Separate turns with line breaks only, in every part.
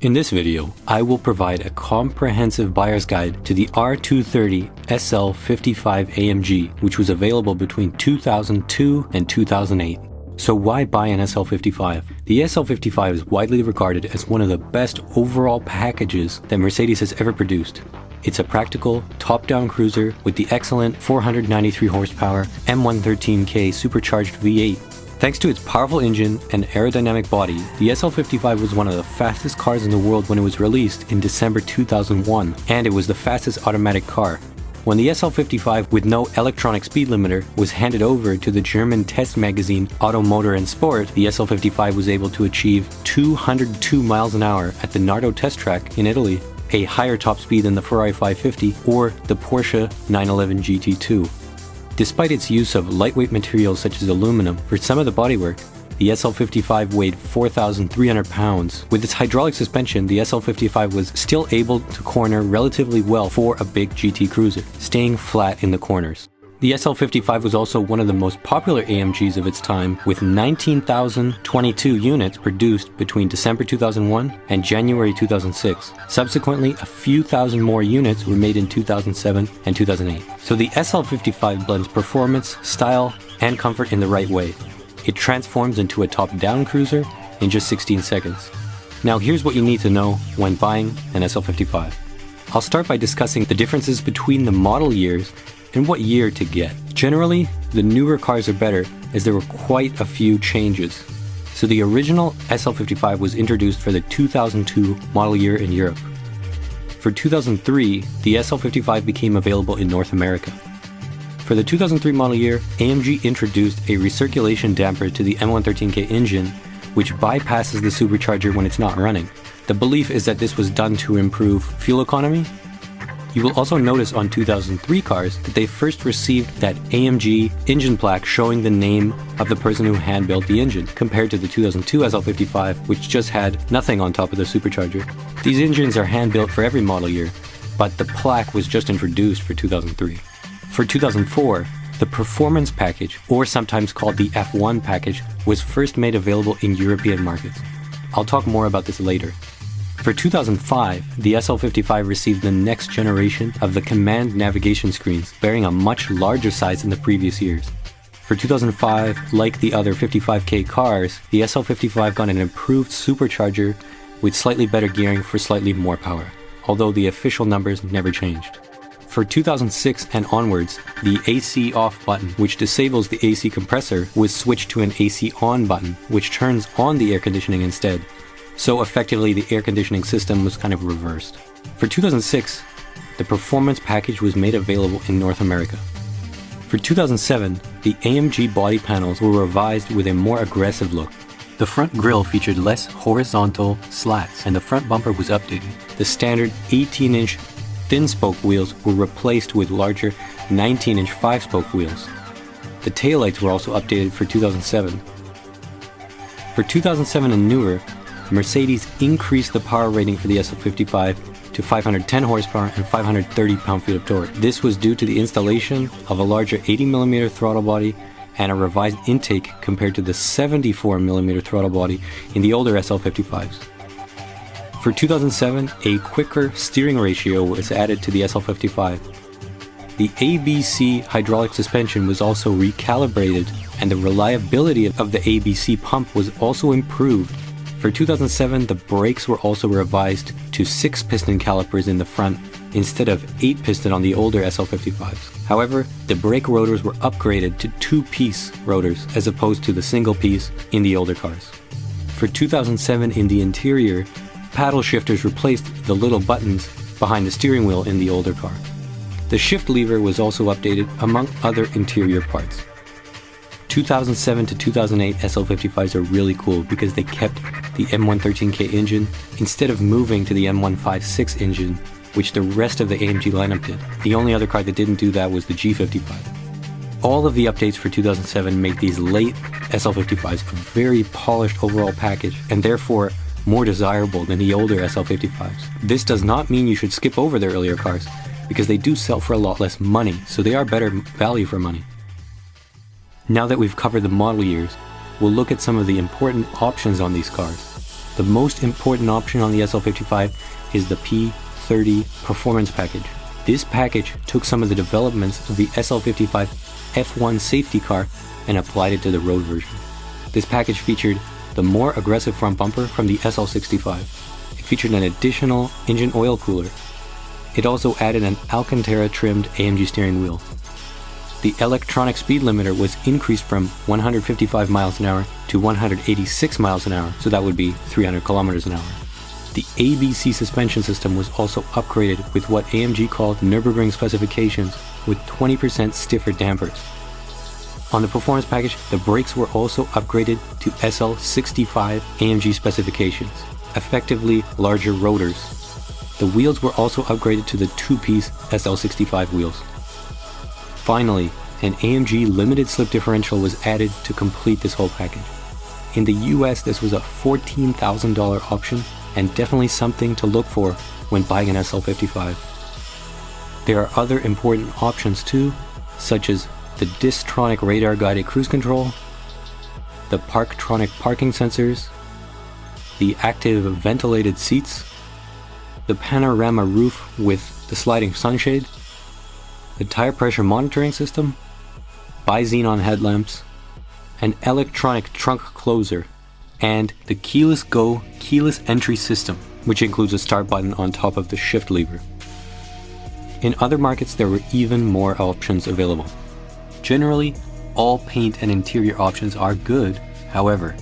In this video, I will provide a comprehensive buyer's guide to the R230 SL55 AMG, which was available between 2002 and 2008. So why buy an SL55? The SL55 is widely regarded as one of the best overall packages that Mercedes has ever produced. It's a practical, top-down cruiser with the excellent 493 horsepower M113K supercharged V8. Thanks to its powerful engine and aerodynamic body, the SL55 was one of the fastest cars in the world when it was released in December 2001, and it was the fastest automatic car. When the SL55 with no electronic speed limiter was handed over to the German test magazine Auto, Motor and Sport, the SL55 was able to achieve 202 miles an hour at the Nardo test track in Italy, a higher top speed than the Ferrari 550 or the Porsche 911 GT2. Despite its use of lightweight materials such as aluminum for some of the bodywork, the SL55 weighed 4,300 pounds. With its hydraulic suspension, the SL55 was still able to corner relatively well for a big GT cruiser, staying flat in the corners. The SL55 was also one of the most popular AMGs of its time, with 19,022 units produced between December 2001 and January 2006. Subsequently, a few thousand more units were made in 2007 and 2008. So the SL55 blends performance, style, and comfort in the right way. It transforms into a top-down cruiser in just 16 seconds. Now here's what you need to know when buying an SL55. I'll start by discussing the differences between the model years and what year to get. Generally, the newer cars are better as there were quite a few changes. So the original SL55 was introduced for the 2002 model year in Europe. For 2003, the SL55 became available in North America. For the 2003 model year, AMG introduced a recirculation damper to the M113K engine, which bypasses the supercharger when it's not running. The belief is that this was done to improve fuel economy. You will also notice on 2003 cars that they first received that AMG engine plaque showing the name of the person who hand-built the engine, compared to the 2002 SL55, which just had nothing on top of the supercharger. These engines are hand-built for every model year, but the plaque was just introduced for 2003. For 2004, the Performance Package, or sometimes called the F1 package, was first made available in European markets. I'll talk more about this later. For 2005, the SL55 received the next generation of the command navigation screens, bearing a much larger size than the previous years. For 2005, like the other 55K cars, the SL55 got an improved supercharger with slightly better gearing for slightly more power, although the official numbers never changed. For 2006 and onwards, the AC off button, which disables the AC compressor, was switched to an AC on button, which turns on the air conditioning instead. So effectively, the air conditioning system was kind of reversed. For 2006, the Performance Package was made available in North America. For 2007, the AMG body panels were revised with a more aggressive look. The front grille featured less horizontal slats, and the front bumper was updated. The standard 18-inch thin-spoke wheels were replaced with larger 19-inch 5-spoke wheels. The taillights were also updated for 2007. For 2007 and newer, Mercedes increased the power rating for the SL55 to 510 horsepower and 530 pound-feet of torque. This was due to the installation of a larger 80mm throttle body and a revised intake compared to the 74mm throttle body in the older SL55s. For 2007, a quicker steering ratio was added to the SL55. The ABC hydraulic suspension was also recalibrated, and the reliability of the ABC pump was also improved. For 2007, the brakes were also revised to 6-piston calipers in the front instead of 8-piston on the older SL55s. However, the brake rotors were upgraded to 2-piece rotors as opposed to the single piece in the older cars. For 2007, in the interior, paddle shifters replaced the little buttons behind the steering wheel in the older car. The shift lever was also updated, among other interior parts. 2007 to 2008 SL55s are really cool because they kept the M113K engine instead of moving to the M156 engine, which the rest of the AMG lineup did. The only other car that didn't do that was the G55. All of the updates for 2007 make these late SL55s a very polished overall package, and therefore more desirable than the older SL55s. This does not mean you should skip over their earlier cars, because they do sell for a lot less money, so they are better value for money. Now that we've covered the model years, we'll look at some of the important options on these cars. The most important option on the SL55 is the P30 Performance Package. This package took some of the developments of the SL55 F1 safety car and applied it to the road version. This package featured the more aggressive front bumper from the SL65. It featured an additional engine oil cooler. It also added an Alcantara trimmed AMG steering wheel. The electronic speed limiter was increased from 155 miles an hour to 186 miles an hour, so that would be 300 kilometers an hour. The ABC suspension system was also upgraded with what AMG called Nürburgring specifications, with 20% stiffer dampers. On the performance package, the brakes were also upgraded to SL65 AMG specifications, effectively larger rotors. The wheels were also upgraded to the two-piece SL65 wheels. Finally, an AMG limited slip differential was added to complete this whole package. In the US, this was a $14,000 option, and definitely something to look for when buying an SL55. There are other important options too, such as the Distronic radar guided cruise control, the Parktronic parking sensors, the active ventilated seats, the panorama roof with the sliding sunshade, the tire pressure monitoring system, bi-xenon headlamps, an electronic trunk closer, and the keyless go keyless entry system, which includes a start button on top of the shift lever. In other markets, there were even more options available. Generally, all paint and interior options are good. However,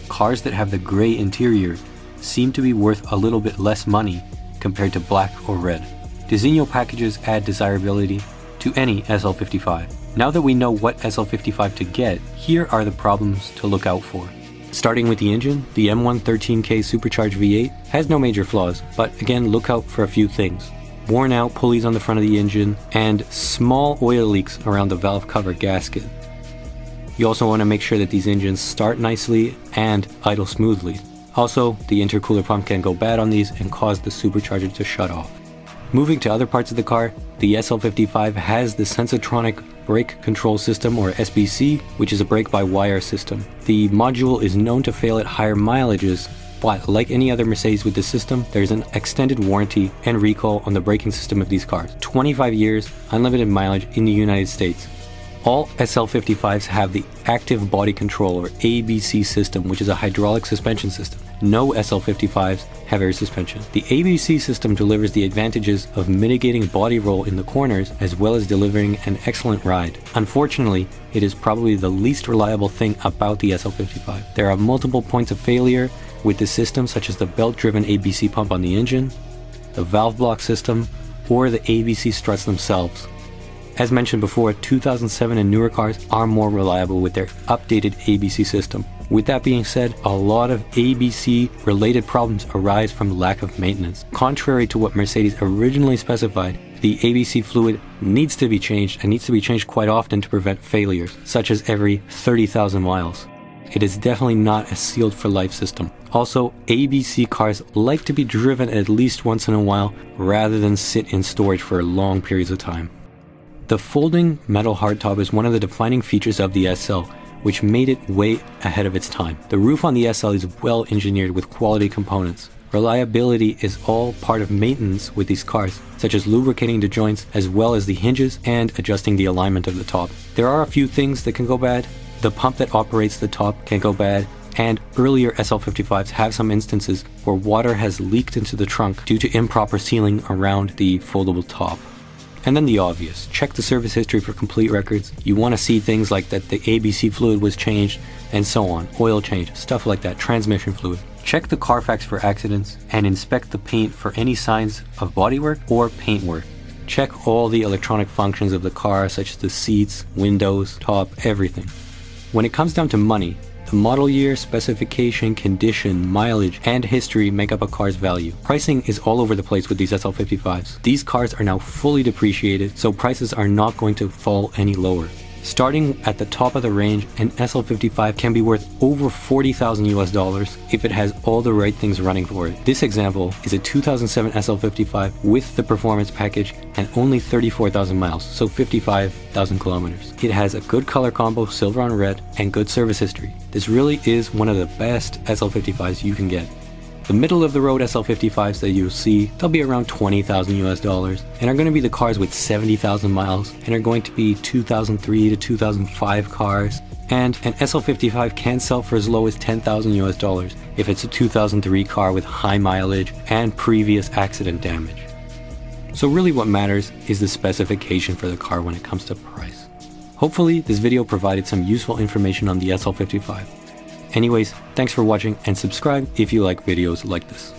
cars that have the gray interior seem to be worth a little bit less money compared to black or red. Designo packages add desirability to any SL55. Now that we know what SL55 to get, here are the problems to look out for. Starting with the engine, the M113K supercharged V8 has no major flaws, but again, look out for a few things. Worn out pulleys on the front of the engine and small oil leaks around the valve cover gasket. You also want to make sure that these engines start nicely and idle smoothly. Also, the intercooler pump can go bad on these and cause the supercharger to shut off. Moving to other parts of the car, the SL55 has the Sensotronic Brake Control System, or SBC, which is a brake-by-wire system. The module is known to fail at higher mileages, but like any other Mercedes with this system, there's an extended warranty and recall on the braking system of these cars. 25 years, unlimited mileage in the United States. All SL55s have the Active Body Control, or ABC system, which is a hydraulic suspension system. No SL55s have air suspension. The ABC system delivers the advantages of mitigating body roll in the corners as well as delivering an excellent ride. Unfortunately, it is probably the least reliable thing about the SL55. There are multiple points of failure with the system, such as the belt-driven ABC pump on the engine, the valve block system, or the ABC struts themselves. As mentioned before, 2007 and newer cars are more reliable with their updated ABC system. With that being said, a lot of ABC related problems arise from lack of maintenance. Contrary to what Mercedes originally specified, the ABC fluid needs to be changed, and needs to be changed quite often to prevent failures, such as every 30,000 miles. It is definitely not a sealed for life system. Also, ABC cars like to be driven at least once in a while rather than sit in storage for long periods of time. The folding metal hardtop is one of the defining features of the SL, which made it way ahead of its time. The roof on the SL is well engineered with quality components. Reliability is all part of maintenance with these cars, such as lubricating the joints as well as the hinges and adjusting the alignment of the top. There are a few things that can go bad. The pump that operates the top can go bad, and earlier SL55s have some instances where water has leaked into the trunk due to improper sealing around the foldable top. And then the obvious, check the service history for complete records. You want to see things like that the ABC fluid was changed and so on, oil change, stuff like that, transmission fluid. Check the Carfax for accidents and inspect the paint for any signs of bodywork or paintwork. Check all the electronic functions of the car, such as the seats, windows, top, everything. When it comes down to money, the model year, specification, condition, mileage, and history make up a car's value. Pricing is all over the place with these SL55s. These cars are now fully depreciated, so prices are not going to fall any lower. Starting at the top of the range, an SL55 can be worth over $40,000 if it has all the right things running for it. This example is a 2007 SL55 with the performance package and only 34,000 miles, so 55,000 kilometers. It has a good color combo, silver on red, and good service history. This really is one of the best SL55s you can get. The middle of the road SL55s that you'll see, they'll be around $20,000 and are going to be the cars with 70,000 miles and are going to be 2003 to 2005 cars. And an SL55 can sell for as low as $10,000 if it's a 2003 car with high mileage and previous accident damage. So really what matters is the specification for the car when it comes to price. Hopefully this video provided some useful information on the SL55. Anyways, thanks for watching and subscribe if you like videos like this.